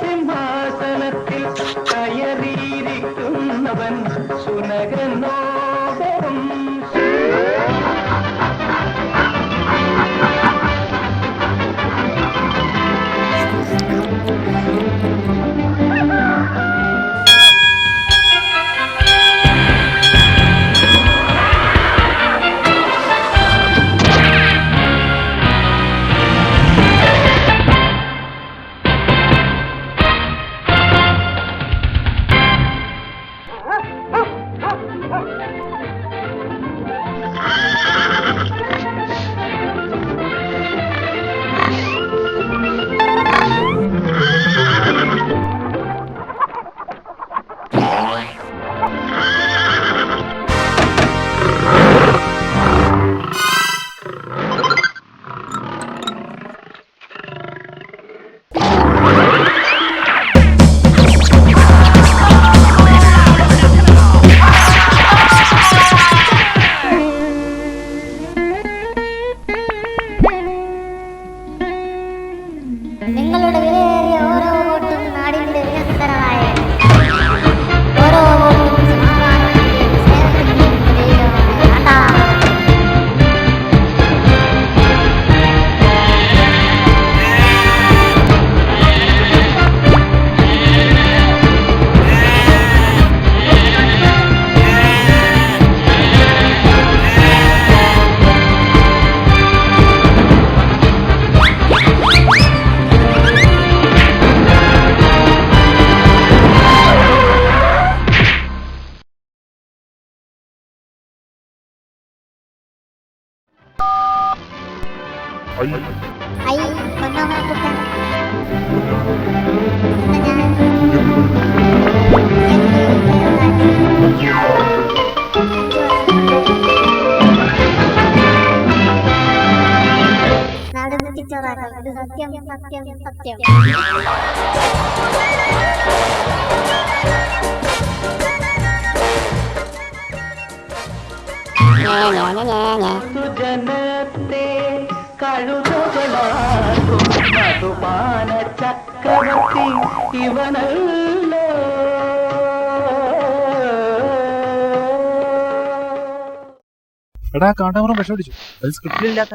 സിംഹാസനത്തിൽ കയറിയിരിക്കുന്നവൻ സുനകനോദരം നിങ്ങളുടെ വിലയേറിയ ഓരോ വോട്ടും നാടിന്റെ വികസനമായ ഓരോ വോട്ടും സമാധാനത്തിന്റെയും സ്നേഹത്തിന്റെയും പ്രതീകമാണ്. ഐ പൊന്നോമക്കുട്ടൻ നാട് മുട്ടിച്ചോറാക്കാം. ഇത് സത്യം സത്യം സത്യം. ജനത്തെ കഴുതകളാകും മധുപാന ചക്രവർത്തി ഇവനല്ലോ. എടാ കാണ്ടാമറം വിഷം അടിച്ചു. അത് സ്ക്രിപ്റ്റിലില്ലാത്ത